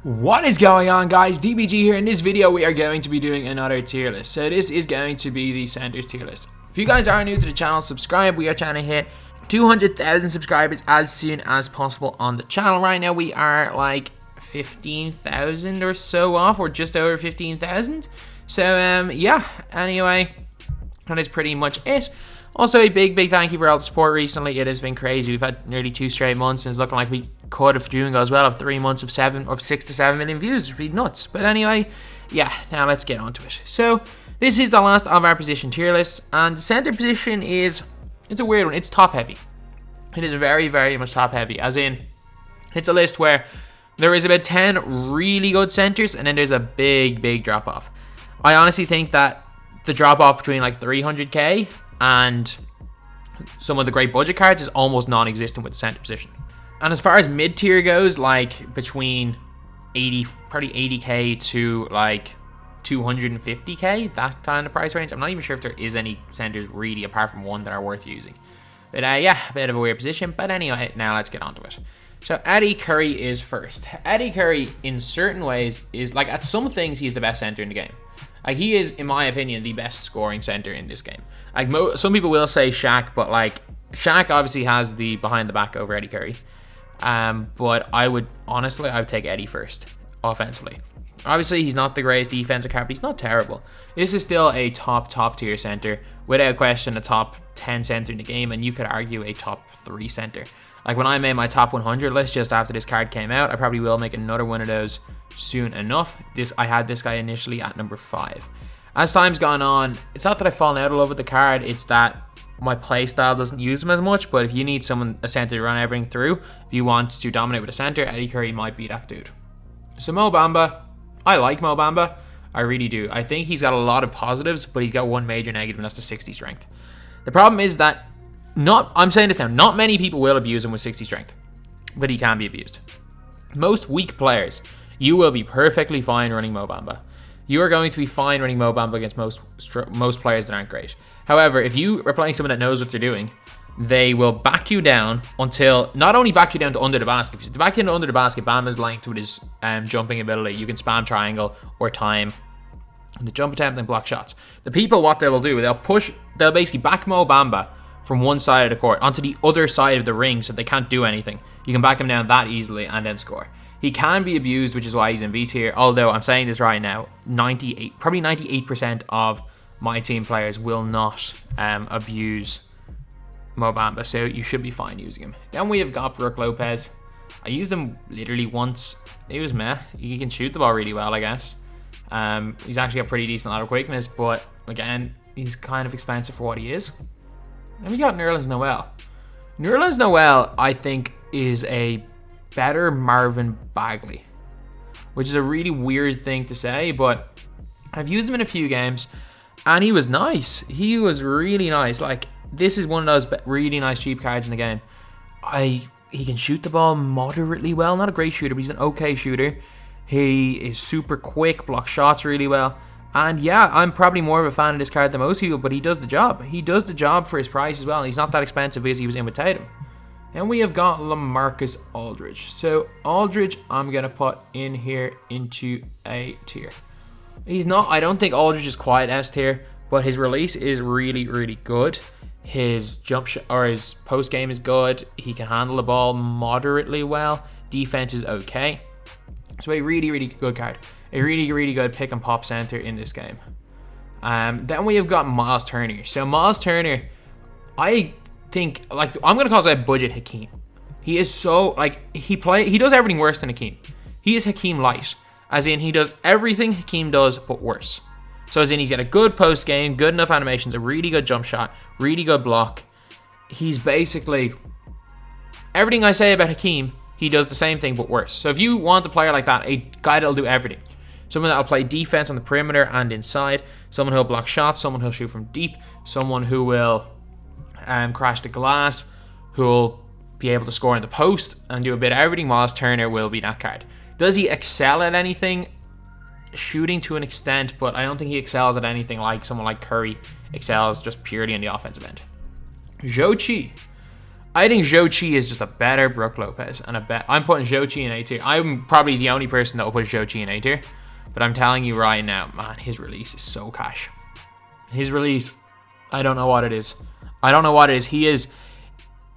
What is going on, guys? DBG here. In this video we are going to be doing another tier list. So this is going to be the centers tier list. If you guys are new to the channel, subscribe. We are trying to hit 200,000 subscribers as soon as possible on the channel. Right now we are like 15,000 or so off, or just over 15,000. So yeah, anyway, that is pretty much it. Also, a big thank you for all the support recently. It has been crazy. We've had nearly 2 straight months, and it's looking like we could, if doing goes well, have 3 months of 6 to 7 million views. It's really nuts. But anyway, yeah, now let's get on to it. So, this is the last of our position tier lists, and the center position it's a weird one. It's top heavy. It is very much top heavy, as in, it's a list where there is about 10 really good centers, and then there's a big drop off. I honestly think that the drop off between like 300k and some of the great budget cards is almost non-existent with the center position. And as far as mid-tier goes, like between probably 80k to like 250k, that kind of price range. I'm not even sure if there is any centers really apart from one that are worth using. But yeah, a bit of a weird position. But anyway, now let's get on to it. So Eddie Curry is first. Eddie Curry, in certain ways, is like, at some things, he's the best center in the game. Like, he is, in my opinion, the best scoring center in this game. Like, some people will say Shaq, but like, Shaq obviously has the behind the back over Eddie Curry. But I would take Eddie first, offensively. Obviously, he's not the greatest defensive card, but he's not terrible. This is still a top tier center. Without question, a top 10 center in the game, and you could argue a top 3 center. Like, when I made my top 100 list just after this card came out, I probably will make another one of those soon enough. I had this guy initially at number 5. As time's gone on, it's not that I've fallen out of love with the card, it's that my playstyle doesn't use him as much. But if you need a center to run everything through, if you want to dominate with a center, Eddie Curry might be that dude. So Mo Bamba, I like Mo Bamba, I really do. I think he's got a lot of positives, but he's got one major negative, and that's the 60 strength. The problem is that I'm saying this now, not many people will abuse him with 60 strength, but he can be abused. Most weak players, you will be perfectly fine running Mo Bamba. You are going to be fine running Mo Bamba against most players that aren't great. However, if you are playing someone that knows what they're doing, they will back you down until, not only back you down to under the basket, because to back you down to under the basket, Bamba's linked with his jumping ability. You can spam triangle or time the jump attempt and block shots. The people, what they will do, they'll basically back Mo Bamba from one side of the court onto the other side of the ring so they can't do anything. You can back him down that easily and then score. He can be abused, which is why he's in B tier, although I'm saying this right now, probably 98% of my team players will not abuse Mo Bamba, so you should be fine using him. Then we have got Brook Lopez. I used him literally once. He was meh. He can shoot the ball really well, I guess. He's actually got pretty decent lateral quickness, but again, he's kind of expensive for what he is. Then we got Nerlens Noel. Nerlens Noel, I think, is a better Marvin Bagley, which is a really weird thing to say, but I've used him in a few games, and he was nice. He was really nice. Like, this is one of those really nice cheap cards in the game. He can shoot the ball moderately well. Not a great shooter, but he's an okay shooter. He is super quick, blocks shots really well. And yeah, I'm probably more of a fan of this card than most people, but he does the job. He does the job for his price as well. He's not that expensive because he was in with Tatum. And we have got LaMarcus Aldridge. So Aldridge, I'm going to put in here into A tier. I don't think Aldridge is quite S tier, but his release is really good. His jump shot or his post game is good. He can handle the ball moderately well. Defense is okay. So a really good card. A really good pick and pop center in this game. Then we have got Miles Turner. So Miles Turner, I think, like, I'm gonna call it a budget Hakeem. He is so, like, he does everything worse than Hakeem. He is Hakeem light, as in he does everything Hakeem does but worse. So as in, he's got a good post game, good enough animations, a really good jump shot, really good block. He's basically everything I say about Hakeem. He does the same thing but worse. So if you want a player like that, a guy that'll do everything, someone that'll play defense on the perimeter and inside, someone who'll block shots, someone who'll shoot from deep, someone who will crash the glass, who'll be able to score in the post and do a bit of everything, Miles Turner will be that card. Does he excel at anything? Shooting to an extent, but I don't think he excels at anything like someone like Curry excels just purely on the offensive end. Zhou Qi. I think Zhou is just a better Brook Lopez, and I'm putting Zhou in A tier. I'm probably the only person that will put Zhou in A tier, but I'm telling you right now, man, his release is so cash. His release, I don't know what it is. I don't know what it is. He is.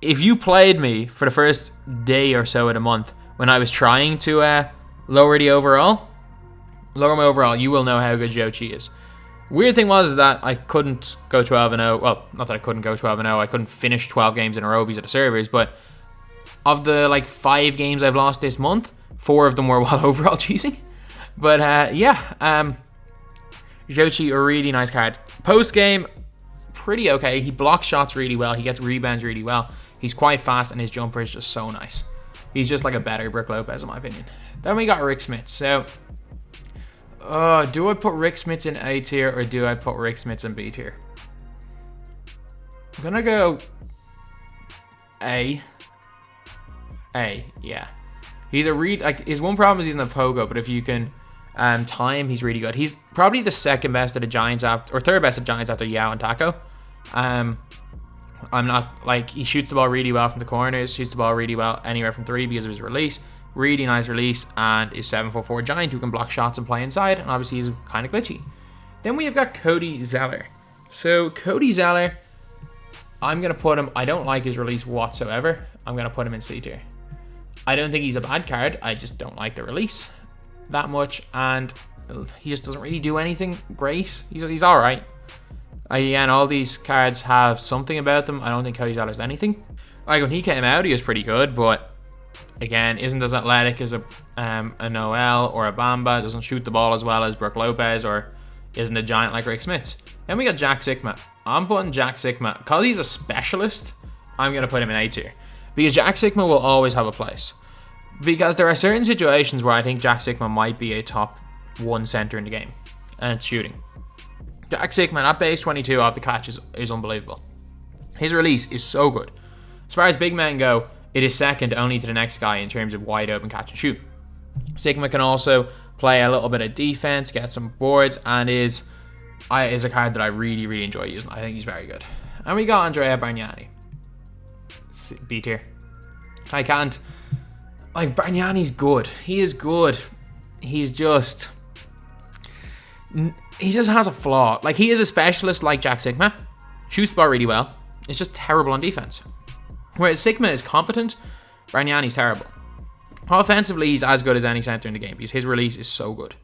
If you played me for the first day or so of the month when I was trying to lower my overall, you will know how good Zhou is. Weird thing was that I couldn't go 12-0. Well, not that I couldn't go 12-0. I couldn't finish 12 games in a row because of the servers. But of the like 5 games I've lost this month, 4 of them were while overall cheesing. But Zhou, a really nice card. Post game, pretty okay. He blocks shots really well. He gets rebounds really well. He's quite fast, and his jumper is just so nice. He's just like a better Brook Lopez in my opinion. Then we got Rick Smits. So. Do I put Rick Smits in A tier or do I put Rick Smits in B tier? I'm gonna go A. Yeah. He's a his one problem is he's in the pogo, but if you can time, he's really good. He's probably the second best of the Giants or third best of Giants after Yao and Taco. I'm not he shoots the ball really well from the corners, shoots the ball really well anywhere from 3 because of his release. Really nice release, and is 7'4" giant who can block shots and play inside, and obviously he's kind of glitchy. Then we have got Cody Zeller. So Cody Zeller, I'm going to put him, I don't like his release whatsoever. I'm going to put him in C tier. I don't think he's a bad card, I just don't like the release that much, and he just doesn't really do anything great. He's alright. Again, all these cards have something about them. I don't think Cody Zeller's anything. Like when he came out, he was pretty good, but again, isn't as athletic as a Noel or a Bamba, doesn't shoot the ball as well as Brook Lopez, or isn't a giant like Rick Smits. Then we got Jack Sigma. I'm putting Jack Sigma, because he's a specialist, I'm going to put him in A tier. Because Jack Sigma will always have a place. Because there are certain situations where I think Jack Sigma might be a top 1 center in the game, and it's shooting. Jack Sigma at base 22 off the catch is unbelievable. His release is so good. As far as big men go, it is second only to the next guy in terms of wide open catch and shoot. Sigma can also play a little bit of defense, get some boards, and is a card that I really, really enjoy using. I think he's very good. And we got Andrea Bargnani. B tier. I can't. Like, Bargnani's good. He is good. He just has a flaw. Like, he is a specialist like Jack Sigma. Shoots the ball really well. It's just terrible on defense. Whereas Sigma is competent, Bargnani's terrible. Offensively, he's as good as any center in the game because his release is so good.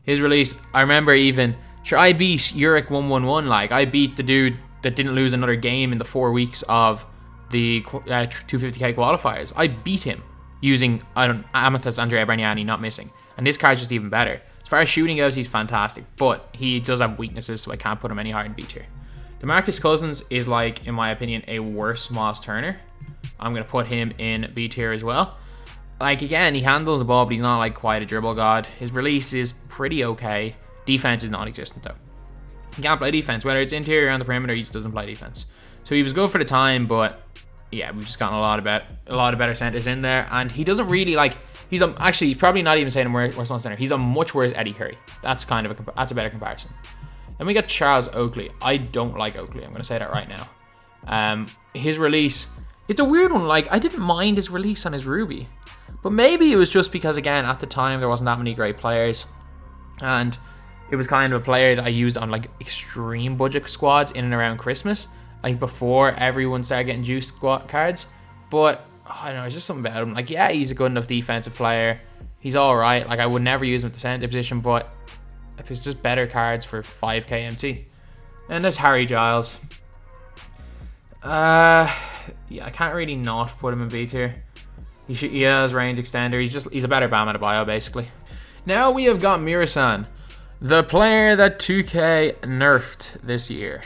His release, I remember I beat Uric 111. Like, I beat the dude that didn't lose another game in the 4 weeks of the 250k qualifiers. I beat him using Amethyst Andrea Bargnani not missing. And this card's just even better. As far as shooting goes, he's fantastic, but he does have weaknesses, so I can't put him any higher in B tier. DeMarcus Cousins is, like, in my opinion, a worse Miles Turner. I'm going to put him in B tier as well. Like, again, he handles the ball, but he's not, like, quite a dribble god. His release is pretty okay. Defense is non-existent, though. He can't play defense. Whether it's interior or on the perimeter, he just doesn't play defense. So he was good for the time, but, yeah, we've just gotten a lot of better centers in there. And he doesn't really, like, actually, probably not even saying worse one center. He's a much worse Eddie Curry. That's a better comparison. Then we got Charles Oakley. I don't like Oakley. I'm going to say that right now. His release, it's a weird one. Like, I didn't mind his release on his Ruby. But maybe it was just because, again, at the time, there wasn't that many great players. And it was kind of a player that I used on, like, extreme budget squads in and around Christmas. Like, before everyone started getting juice squad cards. But, I don't know, it's just something about him. Like, yeah, he's a good enough defensive player. He's alright. Like, I would never use him at the center position, but there's just better cards for 5k MT. And there's Harry Giles. Yeah, I can't really not put him in B tier. He has range extender. He's a better Bam Adebayo, basically. Now we have got Mirasan, the player that 2K nerfed this year.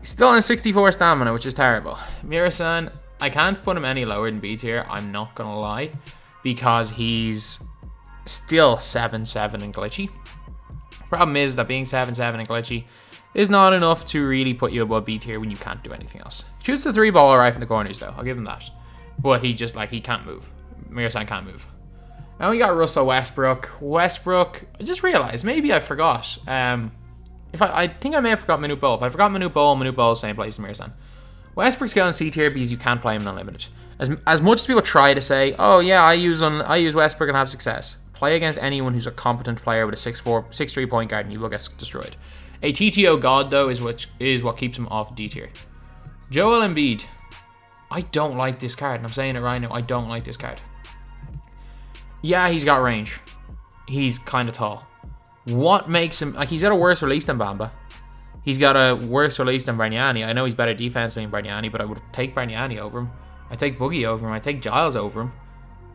He's still on 64 stamina, which is terrible. Mirasan, I can't put him any lower than B tier, I'm not gonna lie, because he's still 7-7 and glitchy. Problem is that being 7-7 and glitchy is not enough to really put you above B tier when you can't do anything else. Shoots the 3-ball alright from the corners though, I'll give him that. But he just, like, he can't move. Mirasan can't move. And we got Russell Westbrook. Westbrook, I just realized, maybe I forgot. I think I may have forgot Manute Bol. If I forgot Manute Bol is the same place as Mirasan. Westbrook's going C tier because you can't play him in Unlimited. As much as people try to say, oh yeah, I use Westbrook and have success, play against anyone who's a competent player with a 6'4", 6'3" point guard and you will get destroyed. A TTO god though is what keeps him off D tier. Joel Embiid. I don't like this card, and I'm saying it right now. I don't like this card. Yeah, he's got range. He's kind of tall. What makes him... Like, he's got a worse release than Bamba. He's got a worse release than Bargnani. I know he's better defensively than Bargnani, but I would take Bargnani over him. I'd take Boogie over him. I'd take Giles over him.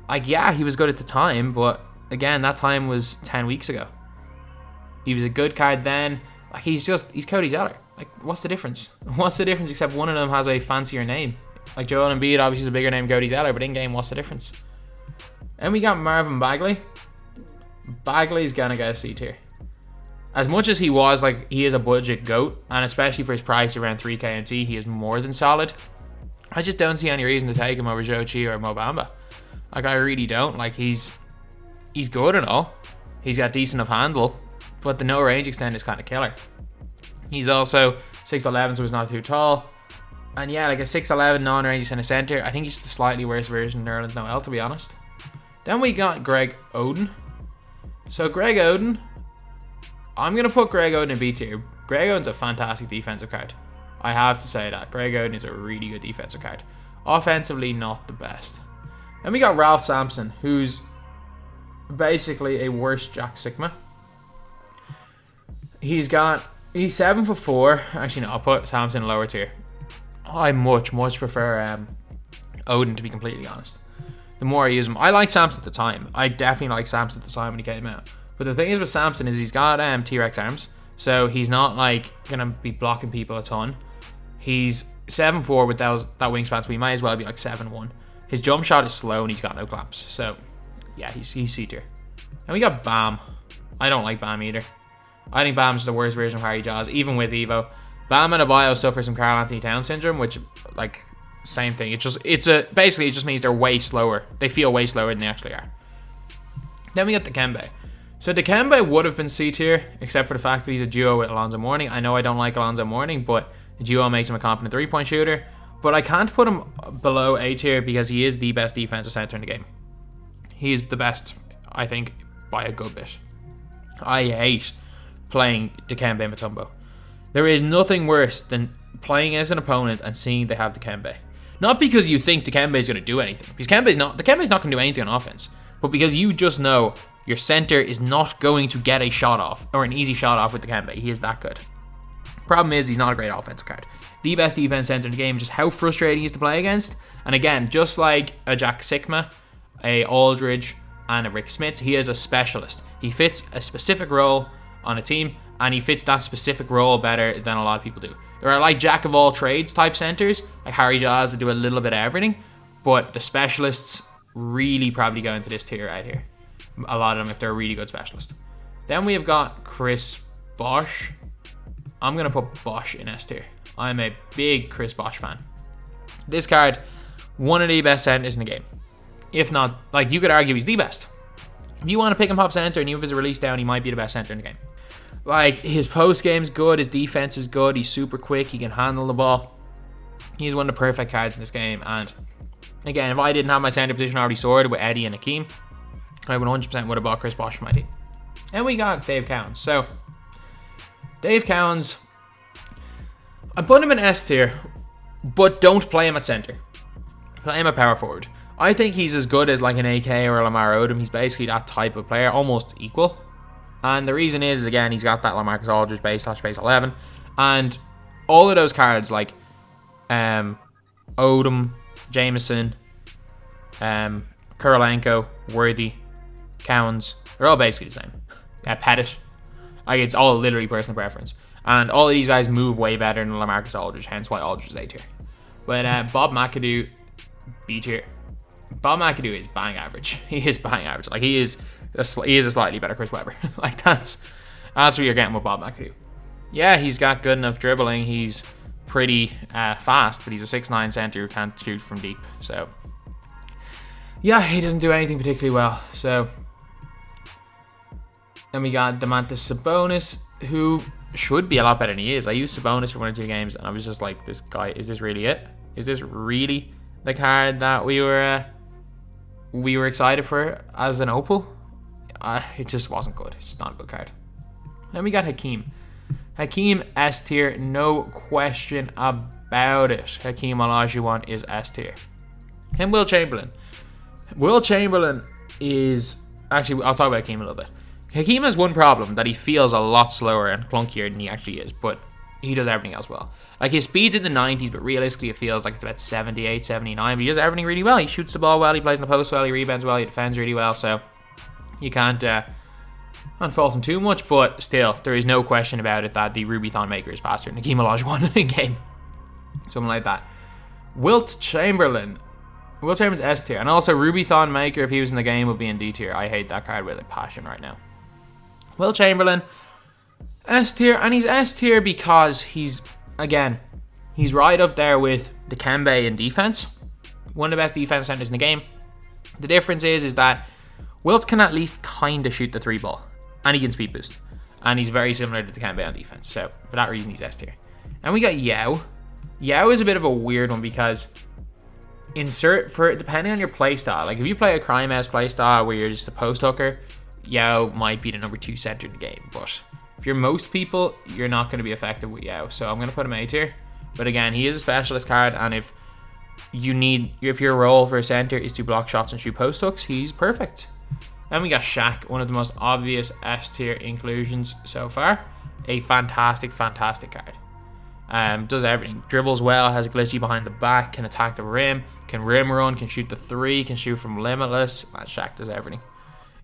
Like, yeah, he was good at the time, but again, that time was 10 weeks ago. He was a good card then. Like, he's Cody Zeller. Like, what's the difference? What's the difference except one of them has a fancier name? Like, Joel Embiid obviously is a bigger name than Cody Zeller, but in-game, what's the difference? And we got Marvin Bagley. Bagley's gonna get a C tier. As much as he was, like, he is a budget GOAT, and especially for his price around 3K and T, he is more than solid. I just don't see any reason to take him over Jochi or Mo Bamba. Like, I really don't. Like, he's good and all. He's got decent enough handle, but the no range extent is kind of killer. He's also 6'11", so he's not too tall. And yeah, like a 6'11" non-range center center. I think he's the slightly worse version of Nerlens Noel, to be honest. Then we got Greg Oden. So Greg Oden, I'm going to put Greg Oden in B tier. Greg Oden's a fantastic defensive card. I have to say that. Greg Oden is a really good defensive card. Offensively, not the best. Then we got Ralph Sampson, who's basically a worse Jack Sigma. He's 7'4". Actually, no, I'll put Sampson in lower tier. I much prefer Oden, to be completely honest. The more I use him, I like Sampson at the time. I definitely liked Sampson at the time when he came out. But the thing is with Sampson is he's got T-Rex arms, so he's not like gonna be blocking people a ton. He's 7'4" with that wingspan, so he might as well be like 7'1". His jump shot is slow and he's got no clamps, so yeah, he's C tier. And we got Bam. I don't like Bam either. I think Bam's the worst version of Harry Jaws, even with Evo. Bam and Adebayo suffer some Karl Anthony Towns syndrome, which, like, same thing. Basically it just means they're way slower. They feel way slower than they actually are. Then we got Dikembe. So Dikembe would have been C tier, except for the fact that he's a duo with Alonzo Mourning. I know I don't like Alonzo Mourning, but the duo makes him a competent three-point shooter. But I can't put him below A tier because he is the best defensive center in the game. He is the best, I think, by a good bit. I hate playing Dikembe Mutombo. There is nothing worse than playing as an opponent and seeing they have Dikembe. Not because you think Dikembe is going to do anything, because Dikembe's not going to do anything on offense, but because you just know your center is not going to get a shot off, or an easy shot off with Dikembe. He is that good. Problem is, he's not a great offensive card. The best defense center in the game, just how frustrating he is to play against. And again, just like a Jack Sigma, a Aldridge, and a Rick Smits, he is a specialist. He fits a specific role on a team, and he fits that specific role better than a lot of people do. There are like jack of all trades type centers, like Harry Jaws, that do a little bit of everything, but the specialists really probably go into this tier right here. A lot of them, if they're a really good specialist. Then we have got Chris Bosh. I'm going to put Bosh in S tier. I'm a big Chris Bosh fan. This card, one of the best centers in the game. If not, like, you could argue he's the best. If you want to pick and pop center and you have his release down, he might be the best center in the game. Like, his post game's good, his defense is good, he's super quick, he can handle the ball. He's one of the perfect cards in this game, and again, if I didn't have my center position already sorted with Eddie and Akeem, I 100% would have bought Chris Bosh for my team. And we got Dave Cowens. So, Dave Cowens, I'm putting him in S tier, but don't play him at center. Play him at power forward. I think he's as good as like an AK or a Lamar Odom. He's basically that type of player, almost equal. And the reason is again, he's got that LaMarcus Aldridge base / 11. And all of those cards like Odom, Jameson, Kurolenko, Worthy, Cowens, they're all basically the same. Pettit. Like, it's all literally personal preference. And all of these guys move way better than LaMarcus Aldridge, hence why Aldridge is A tier. But Bob McAdoo, B tier. Bob McAdoo is bang average. He is bang average. Like, he is a slightly better Chris Webber. Like, that's what you're getting with Bob McAdoo. Yeah, he's got good enough dribbling. He's pretty fast, but he's a 6'9" center who can't shoot from deep. So, yeah, he doesn't do anything particularly well. So, then we got Domantas Sabonis. who should be a lot better than he is. I used Sabonis for 1 or 2 games, and I was just like, this guy, is this really it? Is this really the card that we were excited for as an Opal? It just wasn't good. It's just not a good card. Then we got Hakeem. Hakeem S tier, no question about it. Hakeem Olajuwon is S tier. And Will Chamberlain. Will Chamberlain is... Actually, I'll talk about Hakeem a little bit. Hakeem has one problem, that he feels a lot slower and clunkier than he actually is, but he does everything else well. Like, his speed's in the 90s, but realistically it feels like it's about 78, 79, but he does everything really well. He shoots the ball well, he plays in the post well, he rebounds well, he defends really well, so you can't fault him too much, but still, there is no question about it that the Rubython maker is faster than Hakeem Olajuwon in game. Something like that. Wilt Chamberlain. Wilt Chamberlain's S tier, and also Rubython maker, if he was in the game, would be in D tier. I hate that card with a passion right now. Will Chamberlain, S tier, and he's S tier because he's right up there with Dikembe in defense. One of the best defense centers in the game. The difference is that Wilt can at least kind of shoot the 3 ball, and he can speed boost, and he's very similar to Dikembe on defense. So for that reason, he's S tier. And we got Yao. Yao is a bit of a weird one because depending on your playstyle, like if you play a crime ass playstyle where you're just a post hooker, Yao might be the number 2 center in the game, but if you're most people, you're not going to be effective with Yao, so I'm going to put him A tier. But again, he is a specialist card, and if your role for a center is to block shots and shoot post hooks, he's perfect. Then we got Shaq, one of the most obvious S tier inclusions so far. A fantastic card. Does everything. Dribbles well, has a glitchy behind the back, can attack the rim, can rim run, can shoot the 3, can shoot from limitless. Man, Shaq does everything.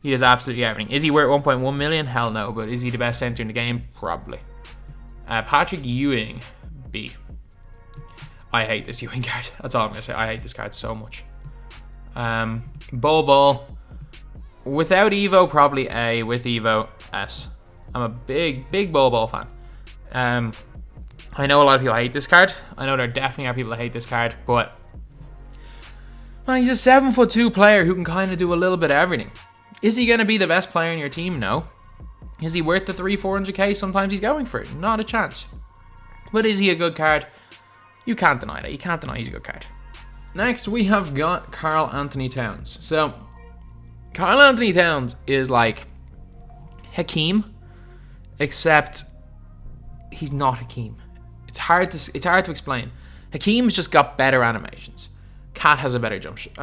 He does absolutely everything. Is he worth 1.1 million? Hell no. But is he the best center in the game? Probably. Patrick Ewing, B. I hate this Ewing card. That's all I'm going to say. I hate this card so much. Bol. Without Evo, probably A. With Evo, S. I'm a big Bol fan. I know a lot of people hate this card. I know there definitely are people that hate this card, but well, he's a 7'2" player who can kind of do a little bit of everything. Is he going to be the best player in your team? No. Is he worth the 300-400k? Sometimes he's going for it. Not a chance. But is he a good card? You can't deny that. You can't deny he's a good card. Next, we have got Karl Anthony Towns. So, Karl Anthony Towns is like Hakeem, except he's not Hakeem. It's hard to explain. Hakeem's just got better animations. Cat has a better jump shot.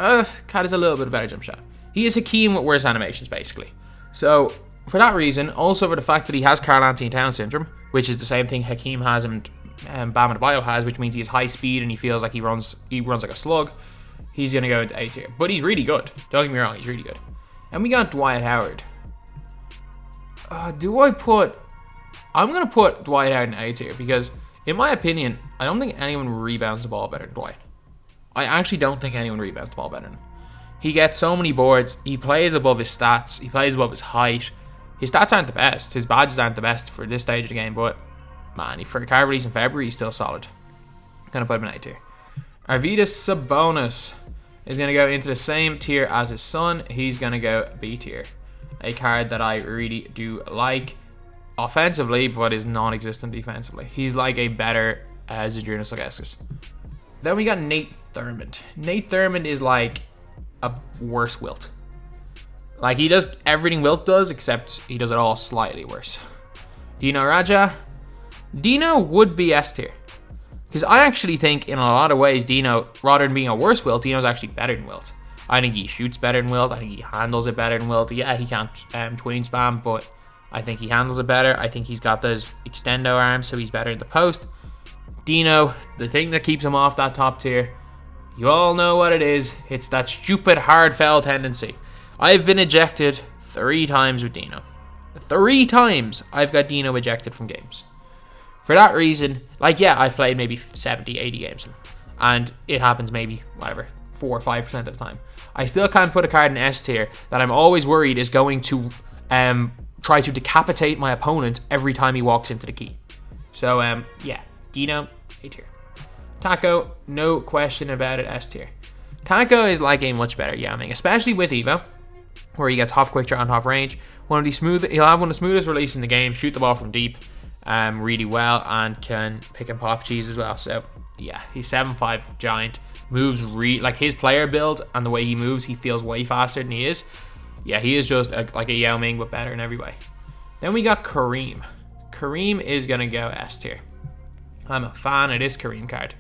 Cat has a little bit of better jump shot. He is Hakeem with worse animations, basically. So, for that reason, also for the fact that he has Karl Anthony Towns syndrome, which is the same thing Hakeem has and Bam Adebayo has, which means he has high speed and he feels like he runs like a slug, he's going to go into A tier. But he's really good. Don't get me wrong, he's really good. And we got Dwight Howard. I'm going to put Dwight Howard in A tier because, in my opinion, I don't think anyone rebounds the ball better than Dwight. I actually don't think anyone rebounds the ball better than him. He gets so many boards. He plays above his stats. He plays above his height. His stats aren't the best. His badges aren't the best for this stage of the game, but man, for a card release in February, he's still solid. I'm going to put him in A tier. Arvydas Sabonis is going to go into the same tier as his son. He's going to go B tier. A card that I really do like offensively, but is non-existent defensively. He's like a better Zydrunas Ilgauskas. Then we got Nate Thurmond. Nate Thurmond is like a worse Wilt. Like, he does everything Wilt does, except he does it all slightly worse. Dino Raja. Dino would be S tier. Because I actually think, in a lot of ways, Dino, rather than being a worse Wilt, Dino's actually better than Wilt. I think he shoots better than Wilt. I think he handles it better than Wilt. Yeah, he can't tween spam, but I think he handles it better. I think he's got those extendo arms, so he's better in the post. Dino, the thing that keeps him off that top tier, you all know what it is. It's that stupid hard foul tendency. I've been ejected 3 times with Dino. 3 times I've got Dino ejected from games. For that reason, like, yeah, I've played maybe 70, 80 games, and it happens maybe, 4 or 5% of the time. I still can't put a card in S tier that I'm always worried is going to try to decapitate my opponent every time he walks into the key. So, yeah, Dino, A tier. Taco, no question about it, S tier. Taco is like a much better Yao Ming, especially with Evo. where he gets half quick shot and half range. He'll have one of the smoothest releases in the game, shoot the ball from deep really well, and can pick and pop cheese as well. So yeah, he's 7'5" giant, moves like his player build and the way he moves, he feels way faster than he is. Yeah, he is just like a Yao Ming, but better in every way. Then we got Kareem. Kareem is gonna go S tier. I'm a fan of this Kareem card.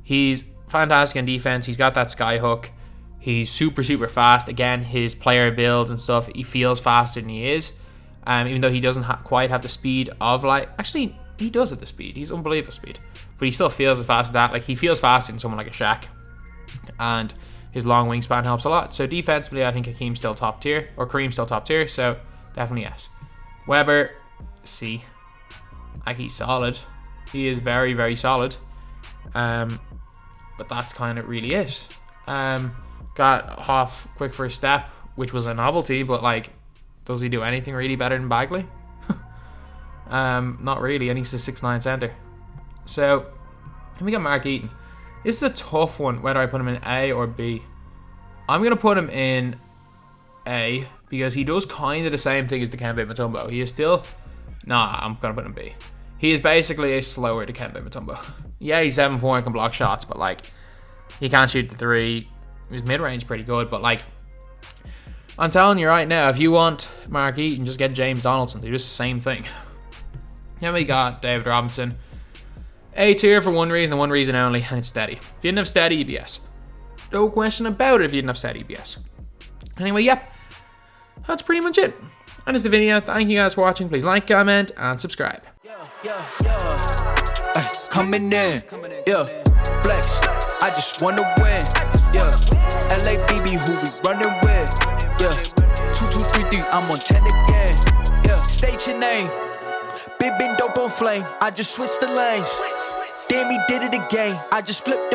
He's fantastic on defense. He's got that sky hook. He's super fast. Again, his player build and stuff, he feels faster than he is. Even though he doesn't quite have the speed of actually he does have the speed. He's unbelievable speed, but he still feels as fast as that. Like, he feels faster than someone like a Shaq, and his long wingspan helps a lot. So defensively, I think Kareem's still top tier, so definitely yes. Weber, C. Like, he's solid. He is very solid. But that's kind of really it. Got half quick first step, which was a novelty, but like, does he do anything really better than Bagley? Not really, and he's a 6'9" center. So, then we got Mark Eaton. This is a tough one, whether I put him in A or B. I'm going to put him in A, because he does kind of the same thing as Dikembe Mutombo. He is still... Nah, I'm going to put him B. He is basically a slower Dikembe Mutombo. Yeah, he's 7'4" and can block shots, but like, he can't shoot the three. His mid-range pretty good, but like, I'm telling you right now, if you want Mark Eaton, just get James Donaldson. They're just the same thing. Then we got David Robinson. A tier for one reason and one reason only, and it's steady. If you didn't have steady, EBS. No question about it if you didn't have steady, EBS. Anyway, yep. That's pretty much it. And that's the video. Thank you guys for watching. Please like, comment, and subscribe. Coming in, yeah, flex. I just wanna win, yeah. LABB, who we running with, yeah. 2, 2, 3, 3, I'm on 10 again, yeah. State your name, big dope on flame. I just switched the lanes. Damn, he did it again. I just flipped the